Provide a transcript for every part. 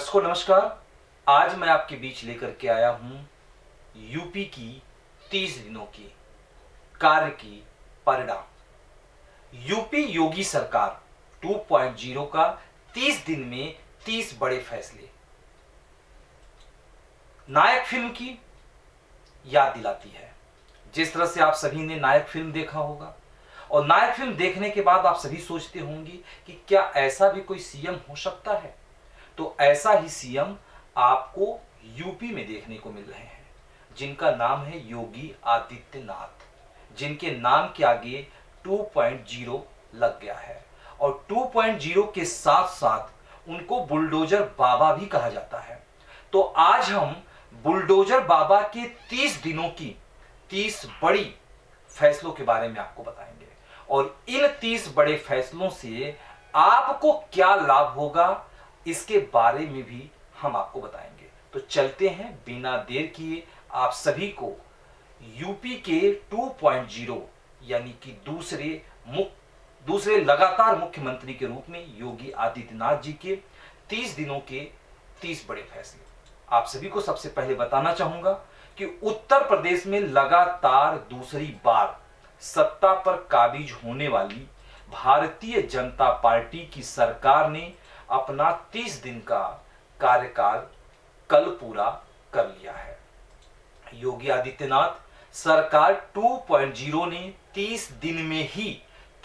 दर्शकों नमस्कार। आज मैं आपके बीच लेकर के आया हूं यूपी की 30 दिनों की कार्य की परिणाम। यूपी योगी सरकार 2.0 का 30 दिन में 30 बड़े फैसले। नायक फिल्म की याद दिलाती है। जिस तरह से आप सभी ने नायक फिल्म देखा होगा और नायक फिल्म देखने के बाद आप सभी सोचते होंगे कि क्या ऐसा भी कोई सीएम हो सकता है। तो ऐसा ही सीएम आपको यूपी में देखने को मिल रहे हैं, जिनका नाम है योगी आदित्यनाथ, जिनके नाम के आगे 2.0 लग गया है। और 2.0 के साथ साथ उनको बुलडोजर बाबा भी कहा जाता है। तो आज हम बुलडोजर बाबा के 30 दिनों की 30 बड़ी फैसलों के बारे में आपको बताएंगे और इन 30 बड़े फैसलों से आपको क्या लाभ होगा इसके बारे में भी हम आपको बताएंगे। तो चलते हैं बिना देर किए आप सभी को यूपी के 2.0 यानी कि दूसरे लगातार मुख्यमंत्री के रूप में योगी आदित्यनाथ जी के 30 दिनों के 30 बड़े फैसले। आप सभी को सबसे पहले बताना चाहूंगा कि उत्तर प्रदेश में लगातार दूसरी बार सत्ता पर काबिज होने वाली भारतीय जनता पार्टी की सरकार ने अपना 30 दिन का कार्यकाल कल पूरा कर लिया है। योगी आदित्यनाथ सरकार 2.0 ने 30 दिन में ही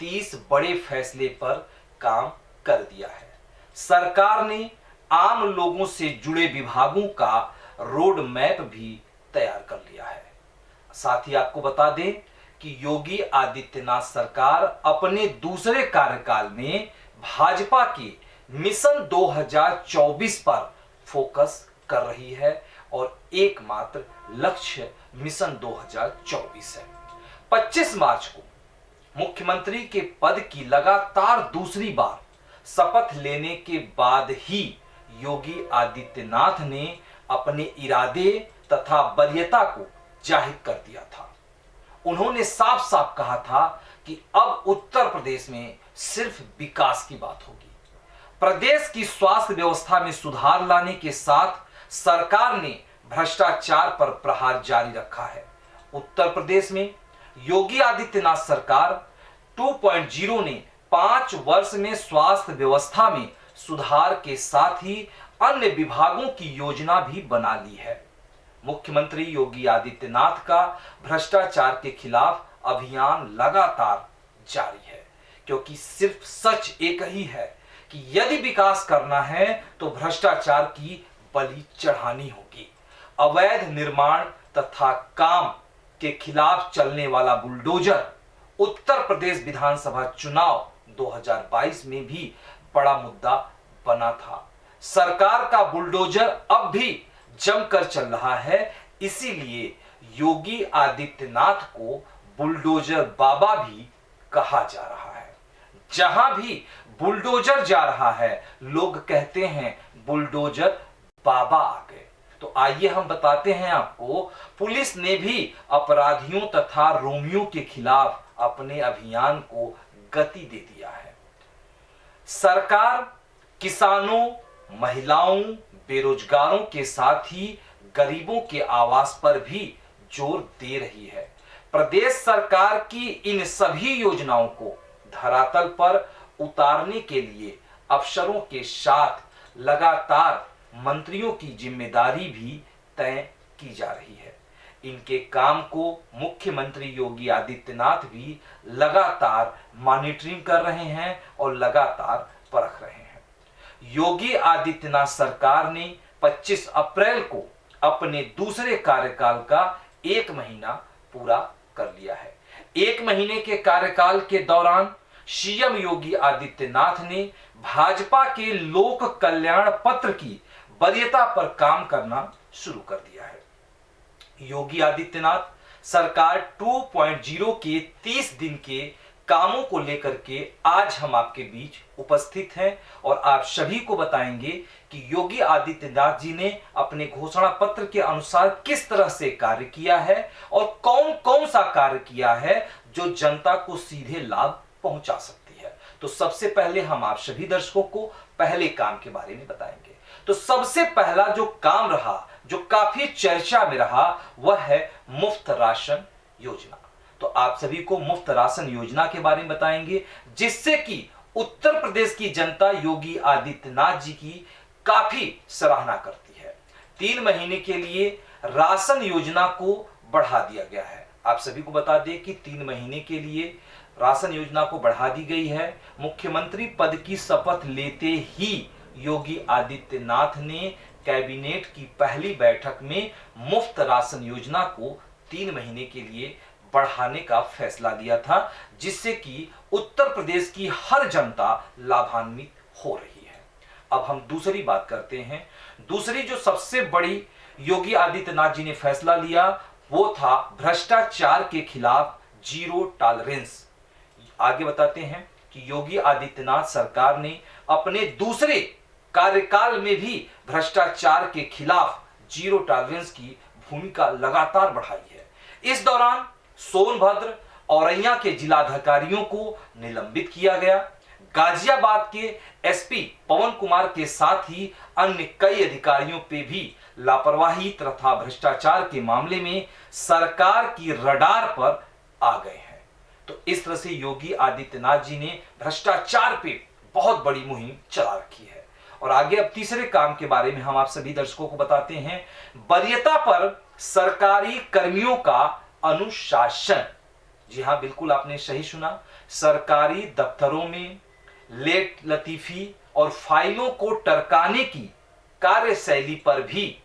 30 बड़े फैसले पर काम कर दिया है। सरकार ने आम लोगों से जुड़े विभागों का रोड मैप भी तैयार कर लिया है। साथ ही आपको बता दें कि योगी आदित्यनाथ सरकार अपने दूसरे कार्यकाल में भाजपा के मिशन 2024 पर फोकस कर रही है और एकमात्र लक्ष्य मिशन 2024 है। 25 मार्च को मुख्यमंत्री के पद की लगातार दूसरी बार शपथ लेने के बाद ही योगी आदित्यनाथ ने अपने इरादे तथा वरीयता को जाहिर कर दिया था। उन्होंने साफ साफ कहा था कि अब उत्तर प्रदेश में सिर्फ विकास की बात होगी। प्रदेश की स्वास्थ्य व्यवस्था में सुधार लाने के साथ सरकार ने भ्रष्टाचार पर प्रहार जारी रखा है। उत्तर प्रदेश में योगी आदित्यनाथ सरकार 2.0 ने 5 वर्ष में स्वास्थ्य व्यवस्था में सुधार के साथ ही अन्य विभागों की योजना भी बना ली है। मुख्यमंत्री योगी आदित्यनाथ का भ्रष्टाचार के खिलाफ अभियान लगातार जारी है, क्योंकि सिर्फ सच एक ही है कि यदि विकास करना है तो भ्रष्टाचार की बलि चढ़ानी होगी। अवैध निर्माण तथा काम के खिलाफ चलने वाला बुलडोजर उत्तर प्रदेश विधानसभा चुनाव 2022 में भी बड़ा मुद्दा बना था। सरकार का बुलडोजर अब भी जमकर चल रहा है, इसीलिए योगी आदित्यनाथ को बुलडोजर बाबा भी कहा जा रहा है। जहां भी बुलडोजर जा रहा है लोग कहते हैं बुलडोजर बाबा आ गए। तो आइए हम बताते हैं आपको, पुलिस ने भी अपराधियों तथा रोमियों के खिलाफ अपने अभियान को गति दे दिया है। सरकार किसानों, महिलाओं, बेरोजगारों के साथ ही गरीबों के आवास पर भी जोर दे रही है। प्रदेश सरकार की इन सभी योजनाओं को धरातल पर उतारने के लिए अफसरों के साथ लगातार मंत्रियों की जिम्मेदारी भी तय की जा रही है। इनके काम को मुख्यमंत्री योगी आदित्यनाथ भी लगातार मॉनिटरिंग कर रहे हैं और लगातार परख रहे हैं। योगी आदित्यनाथ सरकार ने 25 अप्रैल को अपने दूसरे कार्यकाल का 1 महीना पूरा कर लिया है। 1 महीने के कार्यकाल के दौरान सीएम योगी आदित्यनाथ ने भाजपा के लोक कल्याण पत्र की वरीयता पर काम करना शुरू कर दिया है। योगी आदित्यनाथ सरकार 2.0 के 30 दिन के कामों को लेकर के आज हम आपके बीच उपस्थित हैं और आप सभी को बताएंगे कि योगी आदित्यनाथ जी ने अपने घोषणा पत्र के अनुसार किस तरह से कार्य किया है और कौन कौन सा कार्य किया है जो जनता को सीधे लाभ पहुंचा सकती है। तो सबसे पहले हम आप सभी दर्शकों को पहले काम के बारे में बताएंगे। तो सबसे पहला जो काम रहा, जो काफी चर्चा में रहा, वह है मुफ्त राशन योजना। तो आप सभी को मुफ्त राशन योजना के बारे में बताएंगे, जिससे कि उत्तर प्रदेश की जनता योगी आदित्यनाथ जी की काफी सराहना करती है। 3 महीने के लिए राशन योजना को बढ़ा दिया गया है। आप सभी को बता दें कि 3 महीने के लिए राशन योजना को बढ़ा दी गई है। मुख्यमंत्री पद की शपथ लेते ही योगी आदित्यनाथ ने कैबिनेट की पहली बैठक में मुफ्त राशन योजना को 3 महीने के लिए बढ़ाने का फैसला लिया था, जिससे कि उत्तर प्रदेश की हर जनता लाभान्वित हो रही है। अब हम दूसरी बात करते हैं। दूसरी जो सबसे बड़ी योगी आदित्यनाथ जी ने फैसला लिया, वो था भ्रष्टाचार के खिलाफ जीरो टॉलरेंस। आगे बताते हैं कि योगी आदित्यनाथ सरकार ने अपने दूसरे कार्यकाल में भी भ्रष्टाचार के खिलाफ जीरो टॉलरेंस की भूमिका लगातार बढ़ाई है। इस दौरान सोनभद्र, औरैया के जिलाधिकारियों को निलंबित किया गया। गाजियाबाद के एसपी पवन कुमार के साथ ही अन्य कई अधिकारियों पे भी लापरवाही तथा भ्रष्टाचार के मामले में सरकार की रडार पर आ गए हैं। तो इस तरह से योगी आदित्यनाथ जी ने भ्रष्टाचार पे बहुत बड़ी मुहिम चला रखी है। और आगे अब तीसरे काम के बारे में हम आप सभी दर्शकों को बताते हैं। वरीयता पर सरकारी कर्मियों का अनुशासन। जी हां, बिल्कुल आपने सही सुना। सरकारी दफ्तरों में लेट लतीफी और फाइलों को टरकाने की कार्यशैली पर भी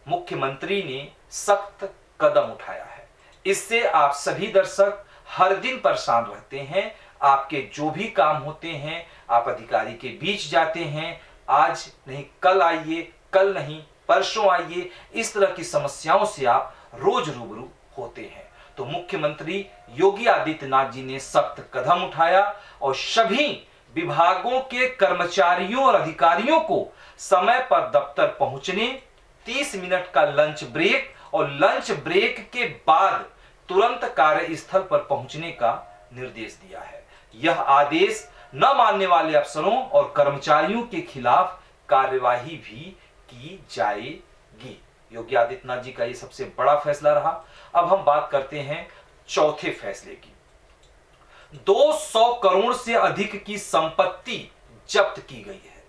मुख्यमंत्री ने सख्त कदम उठाया है। इससे आप सभी दर्शक हर दिन परेशान रहते हैं। आपके जो भी काम होते हैं, आप अधिकारी के बीच जाते हैं, आज नहीं कल आइए, कल नहीं परसों आइए, इस तरह की समस्याओं से आप रोज रूबरू होते हैं। तो मुख्यमंत्री योगी आदित्यनाथ जी ने सख्त कदम उठाया और सभी विभागों के कर्मचारियों और अधिकारियों को समय पर दफ्तर पहुंचने, 30 मिनट का लंच ब्रेक और लंच ब्रेक के बाद तुरंत कार्यस्थल पर पहुंचने का निर्देश दिया है। यह आदेश न मानने वाले अफसरों और कर्मचारियों के खिलाफ कार्यवाही भी की जाएगी। योगी आदित्यनाथ जी का यह सबसे बड़ा फैसला रहा। अब हम बात करते हैं चौथे फैसले की। 200 करोड़ से अधिक की संपत्ति जब्त की गई है।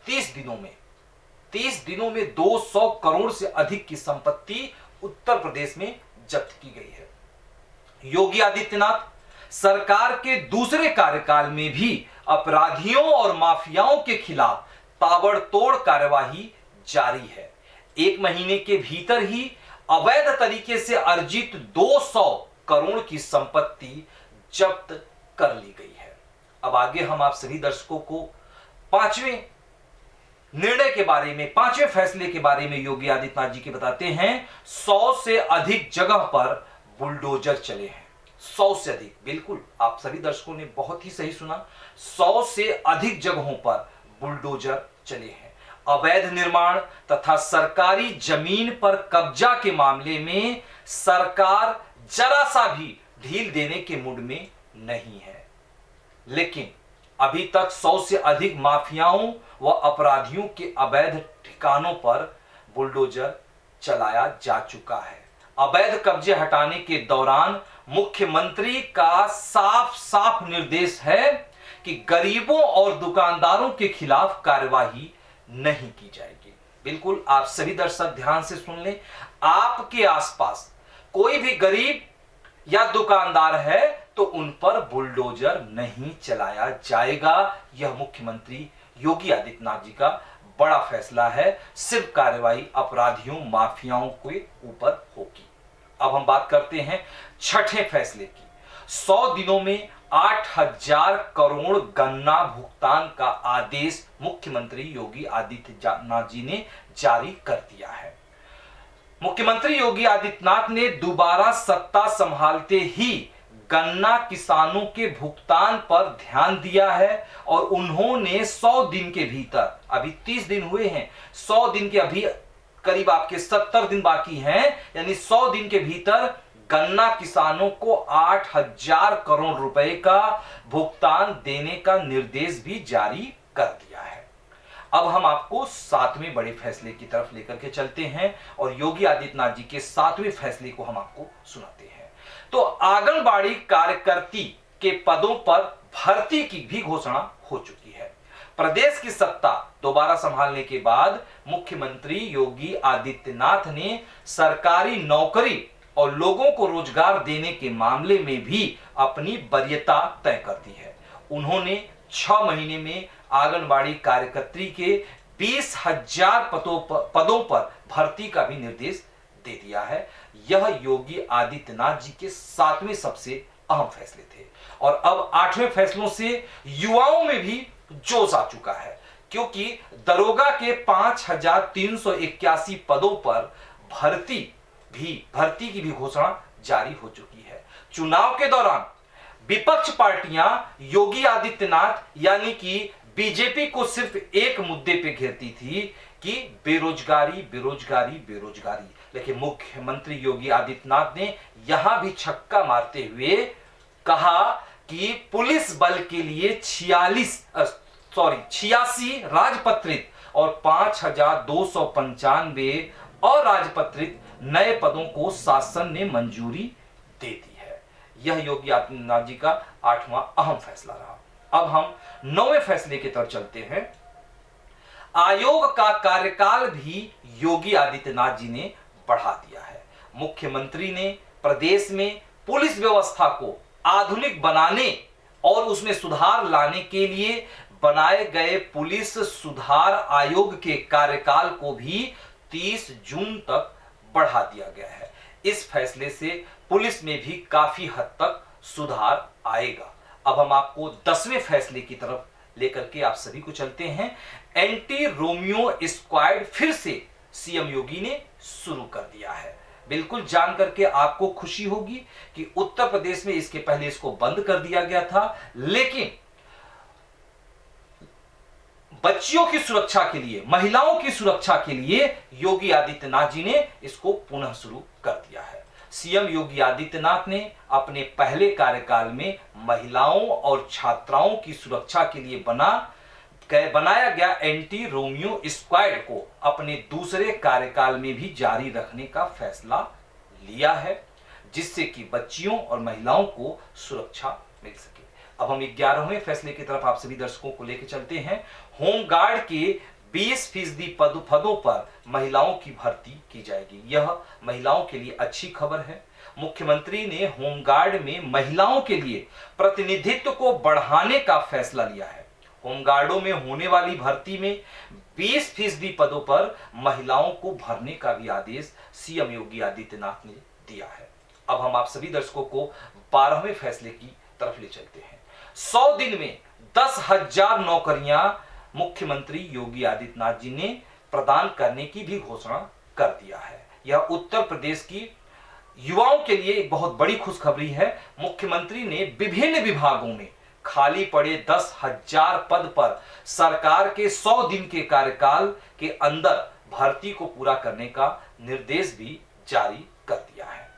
30 दिनों में 200 करोड़ से अधिक की संपत्ति उत्तर प्रदेश में जब्त की गई है। योगी आदित्यनाथ सरकार के दूसरे कार्यकाल में भी अपराधियों और माफियाओं के खिलाफ ताबड़तोड़ कार्यवाही जारी है। 1 महीने के भीतर ही अवैध तरीके से अर्जित 200 करोड़ की संपत्ति जब्त कर ली गई है। अब आगे हम आप सभी दर्शकों को 5वें निर्णय के बारे में, 5वें फैसले के बारे में योगी आदित्यनाथ जी के बताते हैं। 100 से अधिक जगह पर बुलडोजर चले हैं। 100 से अधिक, बिल्कुल आप सभी दर्शकों ने बहुत ही सही सुना। 100 से अधिक जगहों पर बुलडोजर चले हैं। अवैध निर्माण तथा सरकारी जमीन पर कब्जा के मामले में सरकार जरा सा भी ढील देने के मूड में नहीं है, लेकिन अभी तक 100 से अधिक माफियाओं व अपराधियों के अवैध ठिकानों पर बुलडोजर चलाया जा चुका है। अवैध कब्जे हटाने के दौरान मुख्यमंत्री का साफ साफ निर्देश है कि गरीबों और दुकानदारों के खिलाफ कार्यवाही नहीं की जाएगी। बिल्कुल आप सभी दर्शक ध्यान से सुन लें। आपके आसपास कोई भी गरीब या दुकानदार है तो उन पर बुलडोजर नहीं चलाया जाएगा। यह मुख्यमंत्री योगी आदित्यनाथ जी का बड़ा फैसला है। सिर्फ कार्रवाई अपराधियों, माफियाओं के ऊपर होगी। अब हम बात करते हैं छठे फैसले की। 100 दिनों में 8000 करोड़ गन्ना भुगतान का आदेश मुख्यमंत्री योगी आदित्यनाथ जी ने जारी कर दिया है। मुख्यमंत्री योगी आदित्यनाथ ने दोबारा सत्ता संभालते ही गन्ना किसानों के भुगतान पर ध्यान दिया है और उन्होंने 100 दिन के भीतर, अभी 30 दिन हुए हैं, 100 दिन के अभी करीब आपके 70 दिन बाकी हैं, यानी 100 दिन के भीतर गन्ना किसानों को 8,000 करोड़ रुपए का भुगतान देने का निर्देश भी जारी कर दिया है। अब हम आपको 7वें बड़े फैसले की तरफ लेकर के चलते हैं और योगी आदित्यनाथ जी के 7वें फैसले को हम आपको सुनाते हैं। तो आंगनबाड़ी कार्यकर्ती के पदों पर भर्ती की भी घोषणा हो चुकी है। प्रदेश की सत्ता दोबारा संभालने के बाद मुख्यमंत्री योगी आदित्यनाथ ने सरकारी नौकरी और लोगों को रोजगार देने के मामले में भी अपनी वरीयता तय कर दी है। उन्होंने 6 महीने में आंगनबाड़ी कार्यकर्ती के 20,000 पदों पर भर्ती का भी निर्देश दे दिया है। यह योगी आदित्यनाथ जी के 7वें सबसे अहम फैसले थे और अब 8वें फैसलों से युवाओं में भी जोश आ चुका है, क्योंकि दरोगा के 5,381 पदों पर भर्ती की भी घोषणा जारी हो चुकी है। चुनाव के दौरान विपक्ष पार्टियां योगी आदित्यनाथ यानी कि बीजेपी को सिर्फ एक मुद्दे पे घेरती थी कि बेरोजगारी बेरोजगारी बेरोजगारी, लेकिन मुख्यमंत्री योगी आदित्यनाथ ने यहां भी छक्का मारते हुए कहा कि पुलिस बल के लिए 86 राजपत्रित और 5,295 अराजपत्रित नए पदों को शासन ने मंजूरी दे दी है। यह योगी आदित्यनाथ जी का 8वां अहम फैसला रहा। अब हम 9वें फैसले की तरफ चलते हैं। आयोग का कार्यकाल भी योगी आदित्यनाथ जी ने बढ़ा दिया है। मुख्यमंत्री ने प्रदेश में पुलिस व्यवस्था को आधुनिक बनाने और उसमें सुधार लाने के लिए बनाए गए पुलिस सुधार आयोग के कार्यकाल को भी 30 जून तक बढ़ा दिया गया है। इस फैसले से पुलिस में भी काफी हद तक सुधार आएगा। अब हम आपको 10वें फैसले की तरफ लेकर के आप सभी को चलते हैं। एंटी रोमियो स्क्वाड फिर से सीएम योगी ने शुरू कर दिया है। बिल्कुल जान करके आपको खुशी होगी कि उत्तर प्रदेश में इसके पहले इसको बंद कर दिया गया था, लेकिन बच्चियों की सुरक्षा के लिए, महिलाओं की सुरक्षा के लिए योगी आदित्यनाथ जी ने इसको पुनः शुरू कर दिया है। सीएम योगी आदित्यनाथ ने अपने पहले कार्यकाल में महिलाओं और छात्राओं की सुरक्षा के लिए बनाया गया एंटी रोमियो स्क्वाड को अपने दूसरे कार्यकाल में भी जारी रखने का फैसला लिया है, जिससे कि बच्चियों और महिलाओं को सुरक्षा मिल सके। अब हम 11वें फैसले की तरफ आप सभी दर्शकों को लेकर चलते हैं। होमगार्ड के 20% पदों पर महिलाओं की भर्ती की जाएगी। यह महिलाओं के लिए अच्छी खबर है। मुख्यमंत्री ने होमगार्ड में महिलाओं के लिए प्रतिनिधित्व को बढ़ाने का फैसला लिया है। होमगार्डों में होने वाली भर्ती में 20% पदों पर महिलाओं को भरने का भी आदेश सीएम योगी आदित्यनाथ ने दिया है। अब हम आप सभी दर्शकों को 12वें फैसले की तरफ ले चलते हैं। 100 दिन में 10,000 नौकरियां मुख्यमंत्री योगी आदित्यनाथ जी ने प्रदान करने की भी घोषणा कर दिया है। यह उत्तर प्रदेश की युवाओं के लिए एक बहुत बड़ी खुशखबरी है। मुख्यमंत्री ने विभिन्न विभागों में खाली पड़े 10,000 पद पर सरकार के 100 दिन के कार्यकाल के अंदर भर्ती को पूरा करने का निर्देश भी जारी कर दिया है।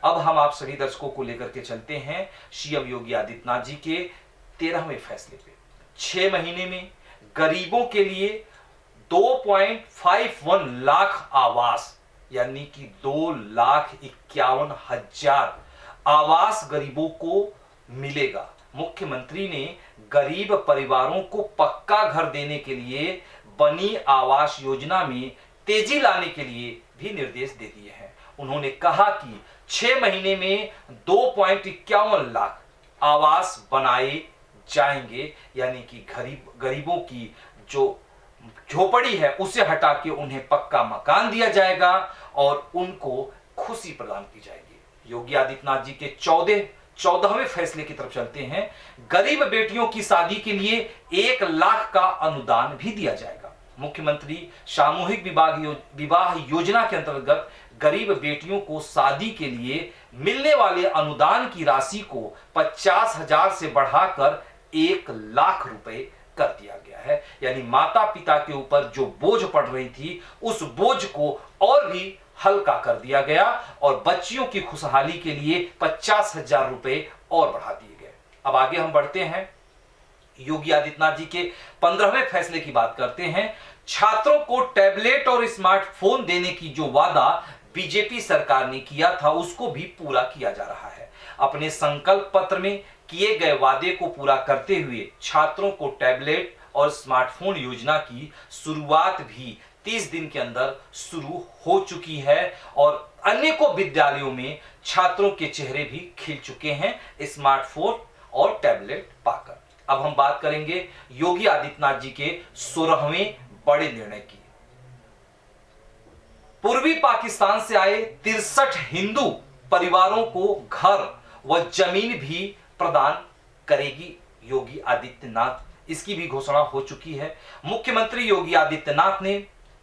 अब हम आप सभी दर्शकों को लेकर के चलते हैं सीएम योगी आदित्यनाथ जी के 13वें फैसले पे। 6 महीने में गरीबों के लिए 2.51 लाख आवास यानी कि 2,51,000 आवास गरीबों को मिलेगा। मुख्यमंत्री ने गरीब परिवारों को पक्का घर देने के लिए बनी आवास योजना में तेजी लाने के लिए भी निर्देश दे दिए हैं। उन्होंने कहा कि 6 महीने में 2.51 लाख आवास बनाए जाएंगे, यानी कि गरीबों की जो झोपड़ी है उसे हटा के उन्हें पक्का मकान दिया जाएगा और उनको खुशी प्रदान की जाएगी। योगी आदित्यनाथ जी के 14वें फैसले की तरफ चलते हैं। गरीब बेटियों की शादी के लिए 1 लाख का अनुदान भी दिया जाएगा। मुख्यमंत्री सामूहिक विवाह योजना के अंतर्गत गरीब बेटियों को शादी के लिए मिलने वाले अनुदान की राशि को 50,000 से बढ़ाकर 1 लाख रुपए कर दिया गया है। यानी माता पिता के ऊपर जो बोझ पड़ रही थी उस बोझ को और भी हल्का कर दिया गया और बच्चियों की खुशहाली के लिए 50,000 रुपए और बढ़ा दिए गए। अब आगे हम बढ़ते हैं, योगी आदित्यनाथ जी के 15वें फैसले की बात करते हैं। छात्रों को टैबलेट और स्मार्टफोन देने की जो वादा बीजेपी सरकार ने किया था उसको भी पूरा किया जा रहा है। अपने संकल्प पत्र में किए गए वादे को पूरा करते हुए छात्रों को टैबलेट और स्मार्टफोन योजना की शुरुआत भी 30 दिन के अंदर शुरू हो चुकी है और अनेकों विद्यालयों में छात्रों के चेहरे भी खिल चुके हैं स्मार्टफोन और टैबलेट पाकर। अब हम बात करेंगे योगी आदित्यनाथ जी के 16वें बड़े निर्णय की। पूर्वी पाकिस्तान से आए 63 हिंदू परिवारों को घर व जमीन भी प्रदान करेगी योगी आदित्यनाथ, इसकी भी घोषणा हो चुकी है। मुख्यमंत्री योगी आदित्यनाथ ने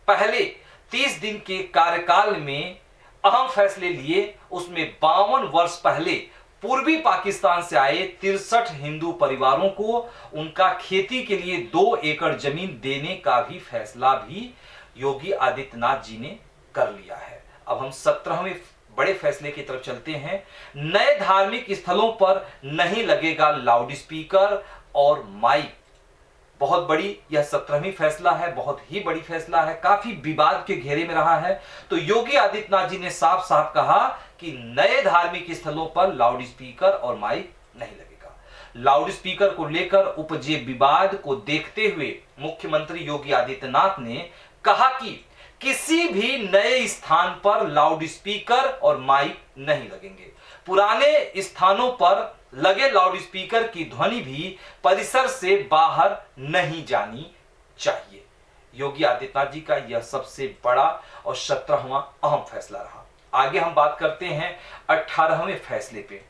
पहले 30 दिन के कार्यकाल में अहम फैसले लिए। उसमें 52 वर्ष पहले पूर्वी पाकिस्तान से आए 63 हिंदू परिवारों को उनका खेती के लिए 2 एकड़ जमीन देने का भी फैसला भी योगी आदित्यनाथ जी ने कर लिया है। अब हम 17वें बड़े फैसले की तरफ चलते हैं। नए धार्मिक स्थलों पर नहीं लगेगा लाउड स्पीकर और माइक। बहुत बड़ी यह 17वीं फैसला है, बहुत ही बड़ी फैसला है, काफी विवाद के घेरे में रहा है। तो योगी आदित्यनाथ जी ने साफ साफ कहा कि नए धार्मिक स्थलों पर लाउड स्पीकर और माइक नहीं लगेगा। लाउड स्पीकर को लेकर उपजे विवाद को देखते हुए मुख्यमंत्री योगी आदित्यनाथ ने कहा कि किसी भी नए स्थान पर लाउड स्पीकर और माइक नहीं लगेंगे। पुराने स्थानों पर लगे लाउड स्पीकर की ध्वनि भी परिसर से बाहर नहीं जानी चाहिए। योगी आदित्यनाथ जी का यह सबसे बड़ा और 17वां अहम फैसला रहा। आगे हम बात करते हैं 18वें फैसले पे।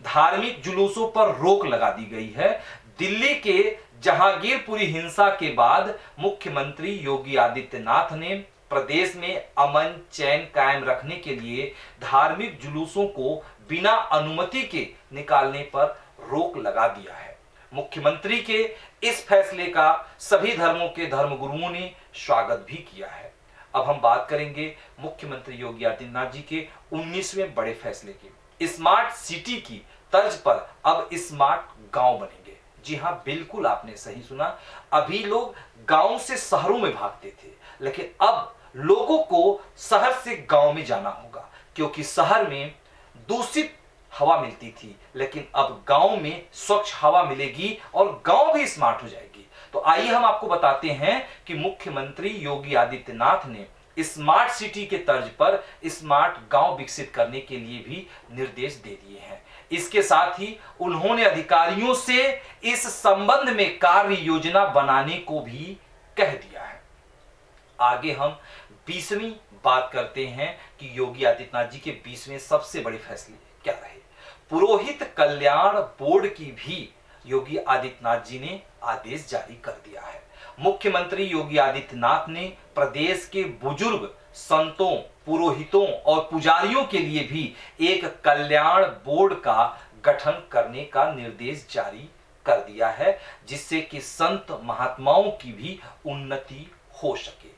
धार्मिक जुलूसों पर रोक लगा दी गई है। दिल्ली के जहांगीरपुरी हिंसा के बाद मुख्यमंत्री योगी आदित्यनाथ ने प्रदेश में अमन चैन कायम रखने के लिए धार्मिक जुलूसों को बिना अनुमति के निकालने पर रोक लगा दिया है। मुख्यमंत्री के इस फैसले का सभी धर्मों के धर्मगुरुओं ने स्वागत भी किया है। अब हम बात करेंगे मुख्यमंत्री योगी आदित्यनाथ जी के 19वें बड़े फैसले की। स्मार्ट सिटी की तर्ज पर अब स्मार्ट गांव बनेंगे। जी हां, बिल्कुल आपने सही सुना। अभी लोग गांव से शहरों में भागते थे, लेकिन अब लोगों को शहर से गांव में जाना होगा, क्योंकि शहर में दूषित हवा मिलती थी, लेकिन अब गांव में स्वच्छ हवा मिलेगी और गांव भी स्मार्ट हो जाएगी। तो आइए हम आपको बताते हैं कि मुख्यमंत्री योगी आदित्यनाथ ने स्मार्ट सिटी के तर्ज पर स्मार्ट गांव विकसित करने के लिए भी निर्देश दे दिए हैं। इसके साथ ही उन्होंने अधिकारियों से इस संबंध में कार्य योजना बनाने को भी कह दिया है। आगे हम 20वीं बात करते हैं कि योगी आदित्यनाथ जी के 20वें सबसे बड़े फैसले क्या रहे। पुरोहित कल्याण बोर्ड की भी योगी आदित्यनाथ जी ने आदेश जारी कर दिया है। मुख्यमंत्री योगी आदित्यनाथ ने प्रदेश के बुजुर्ग संतों, पुरोहितों और पुजारियों के लिए भी एक कल्याण बोर्ड का गठन करने का निर्देश जारी कर दिया है, जिससे कि संत महात्माओं की भी उन्नति हो सके।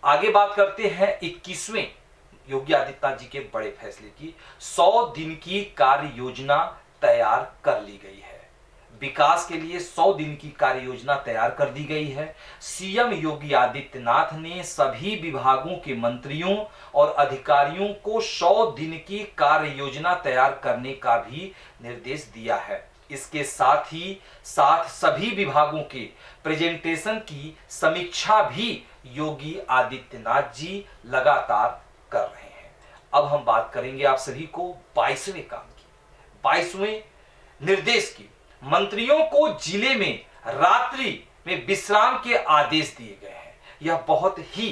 आगे बात करते हैं 21वें योगी आदित्यनाथ जी के बड़े फैसले की। 100 दिन की कार्य योजना तैयार कर ली गई है। विकास के लिए 100 दिन की कार्य योजना तैयार कर दी गई है। सीएम योगी आदित्यनाथ ने सभी विभागों के मंत्रियों और अधिकारियों को 100 दिन की कार्य योजना तैयार करने का भी निर्देश दिया है। इसके साथ ही साथ सभी विभागों के प्रेजेंटेशन की समीक्षा भी योगी आदित्यनाथ जी लगातार कर रहे हैं। अब हम बात करेंगे आप सभी को 22वें काम की, 22वें निर्देश की। मंत्रियों को जिले में रात्रि में विश्राम के आदेश दिए गए हैं। यह बहुत ही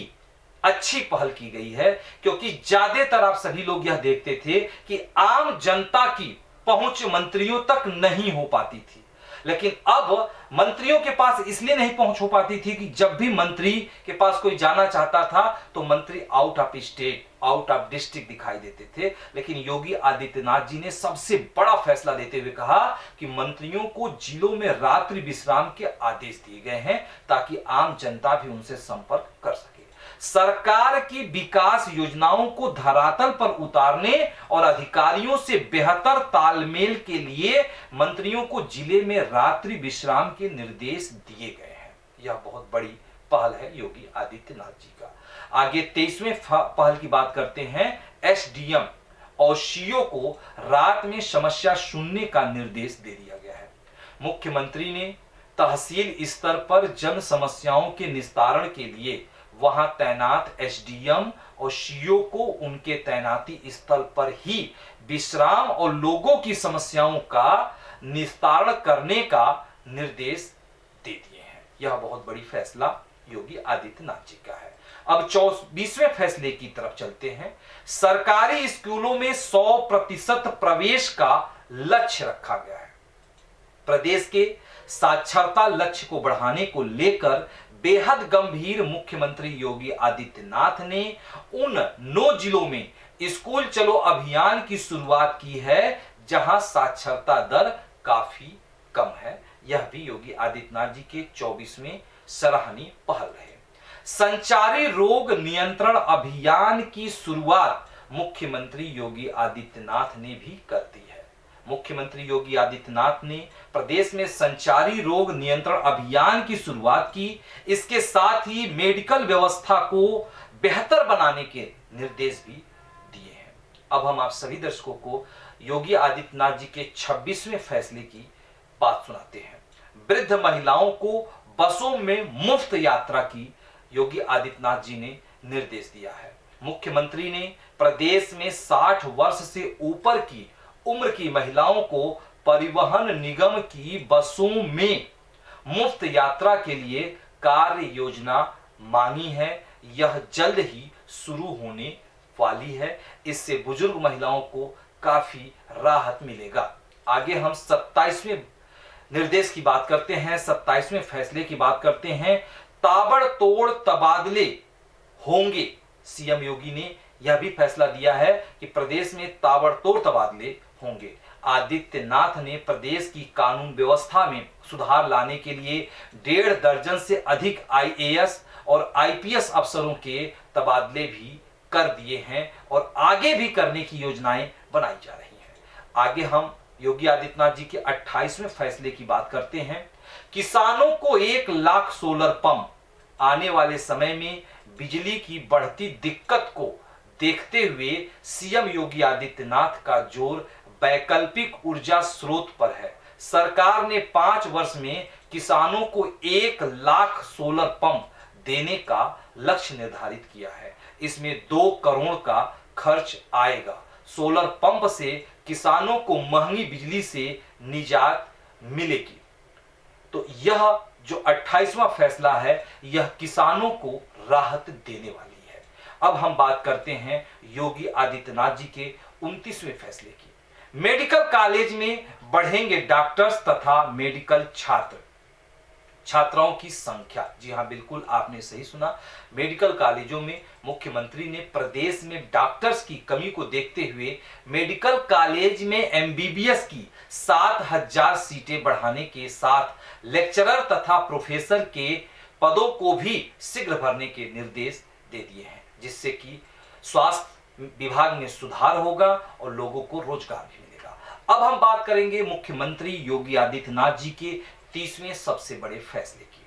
अच्छी पहल की गई है, क्योंकि ज्यादातर आप सभी लोग यह देखते थे कि आम जनता की पहुंच मंत्रियों तक नहीं हो पाती थी। लेकिन अब मंत्रियों के पास इसलिए नहीं पहुंच हो पाती थी कि जब भी मंत्री के पास कोई जाना चाहता था तो मंत्री out of state, out of district दिखाई देते थे। लेकिन योगी आदित्यनाथ जी ने सबसे बड़ा फैसला लेते हुए कहा कि मंत्रियों को जिलों में रात्रि विश्राम के आदेश दिए गए हैं, ताकि आम जनता भी उनसे संपर्क कर सके। सरकार की विकास योजनाओं को धरातल पर उतारने और अधिकारियों से बेहतर तालमेल के लिए मंत्रियों को जिले में रात्रि विश्राम के निर्देश दिए गए हैं। यह बहुत बड़ी पहल है योगी आदित्यनाथ जी का। आगे 23वें पहल की बात करते हैं। एसडीएम और सीओ को रात में समस्या सुनने का निर्देश दे दिया गया है। मुख्यमंत्री ने तहसील स्तर पर जन समस्याओं के निस्तारण के लिए वहां तैनात एसडीएम और सीओ को उनके तैनाती स्थल पर ही विश्राम और लोगों की समस्याओं का निस्तारण करने का निर्देश दे दिए हैं। यह बहुत बड़ी फैसला योगी आदित्यनाथ जी का है। अब 24वें फैसले की तरफ चलते हैं। सरकारी स्कूलों में 100% प्रवेश का लक्ष्य रखा गया है। प्रदेश के साक्षरता लक्ष्य को बढ़ाने को लेकर बेहद गंभीर मुख्यमंत्री योगी आदित्यनाथ ने उन 9 जिलों में स्कूल चलो अभियान की शुरुआत की है जहां साक्षरता दर काफी कम है। यह भी योगी आदित्यनाथ जी के 24वें सराहनीय पहल रहे। संचारी रोग नियंत्रण अभियान की शुरुआत मुख्यमंत्री योगी आदित्यनाथ ने भी कर दी है। मुख्यमंत्री योगी आदित्यनाथ ने प्रदेश में संचारी रोग नियंत्रण अभियान की शुरुआत की। इसके साथ ही मेडिकल व्यवस्था को बेहतर बनाने के निर्देश भी दिए हैं। अब हम आप सभी दर्शकों को योगी आदित्यनाथ जी के 26वें फैसले की बात सुनाते हैं। वृद्ध महिलाओं को बसों में मुफ्त यात्रा की योगी आदित्यनाथ जी ने निर्देश दिया है। मुख्यमंत्री ने प्रदेश में 60 वर्ष से ऊपर की उम्र की महिलाओं को परिवहन निगम की बसों में मुफ्त यात्रा के लिए कार्य योजना मांगी है। यह जल्द ही शुरू होने वाली है। इससे बुजुर्ग महिलाओं को काफी राहत मिलेगा। आगे हम 27वें निर्देश की बात करते हैं। 27वें फैसले की बात करते हैं। ताबड़तोड़ तबादले होंगे। सीएम योगी ने यह भी फैसला दिया है कि प्रदेश में ताबड़तोड़ तबादले होंगे। आदित्यनाथ ने प्रदेश की कानून व्यवस्था में सुधार लाने के लिए 1.5 दर्जन से अधिक आईएएस और आईपीएस अफसरों के तबादले भी कर दिए हैं और आगे भी करने की योजनाएं बनाई जा रही हैं। आगे हम योगी आदित्यनाथ जी के 28वें फैसले की बात करते हैं। किसानों को 1 लाख सोलर पंप। आने वाले समय में बिजली की बढ़ती दिक्कत को देखते हुए सीएम योगी आदित्यनाथ का जोर वैकल्पिक ऊर्जा स्रोत पर है। सरकार ने 5 वर्ष में किसानों को 1 लाख सोलर पंप देने का लक्ष्य निर्धारित किया है। इसमें 2 करोड़ का खर्च आएगा। सोलर पंप से किसानों को महंगी बिजली से निजात मिलेगी। तो यह जो 28वां फैसला है यह किसानों को राहत देने वाली है। अब हम बात करते हैं योगी आदित्यनाथ जी के 29वें फैसले की। मेडिकल कॉलेज में बढ़ेंगे डॉक्टर्स तथा मेडिकल छात्राओं की संख्या। जी हां, बिल्कुल आपने सही सुना। मेडिकल कॉलेजों में मुख्यमंत्री ने प्रदेश में डॉक्टर्स की कमी को देखते हुए मेडिकल कॉलेज में एमबीबीएस की 7000 सीटें बढ़ाने के साथ लेक्चरर तथा प्रोफेसर के पदों को भी शीघ्र भरने के निर्देश दे दिए हैं, जिससे कि स्वास्थ्य विभाग में सुधार होगा और लोगों को रोजगार भी मिलेगा। अब हम बात करेंगे मुख्यमंत्री योगी आदित्यनाथ जी के 30वें सबसे बड़े फैसले की।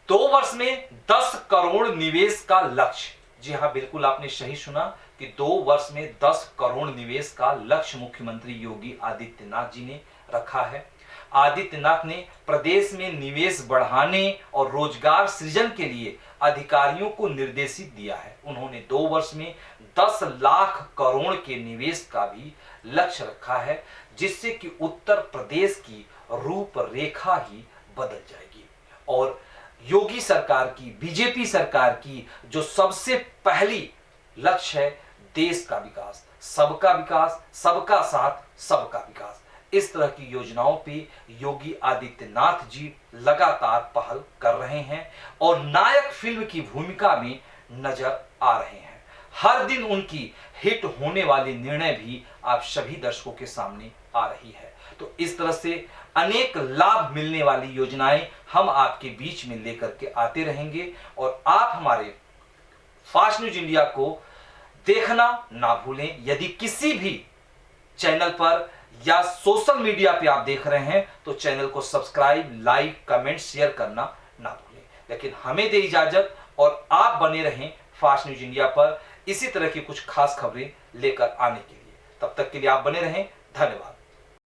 2 वर्ष में 10 करोड़ निवेश का लक्ष्य। जी हां, बिल्कुल आपने सही सुना कि 2 वर्ष में 10 करोड़ निवेश का लक्ष्य मुख्यमंत्री योगी आदित्यनाथ जी ने रखा है। आदित्यनाथ ने प्रदेश में निवेश बढ़ाने और रोजगार सृजन के लिए अधिकारियों को निर्देशित दिया है। उन्होंने 2 वर्ष में 10 लाख करोड़ के निवेश का भी लक्ष्य रखा है, जिससे कि उत्तर प्रदेश की रूपरेखा ही बदल जाएगी। और योगी सरकार की, बीजेपी सरकार की जो सबसे पहली लक्ष्य है देश का विकास, सबका साथ सबका विकास। इस तरह की योजनाओं पे योगी आदित्यनाथ जी लगातार पहल कर रहे हैं और नायक फिल्म की भूमिका में नजर आ रहे हैं। हर दिन उनकी हिट होने वाली निर्णय भी आप सभी दर्शकों के सामने आ रही है। तो इस तरह से अनेक लाभ मिलने वाली योजनाएं हम आपके बीच में लेकर के आते रहेंगे। और आप हमारे फास्ट न्यूज इंडिया को देखना ना भूलें। यदि किसी भी चैनल पर या सोशल मीडिया पे आप देख रहे हैं तो चैनल को सब्सक्राइब, लाइक, कमेंट, शेयर करना ना भूलें। लेकिन हमें दे इजाजत और आप बने रहें फास्ट न्यूज इंडिया पर इसी तरह की कुछ खास खबरें लेकर आने के लिए। तब तक के लिए आप बने रहें। धन्यवाद।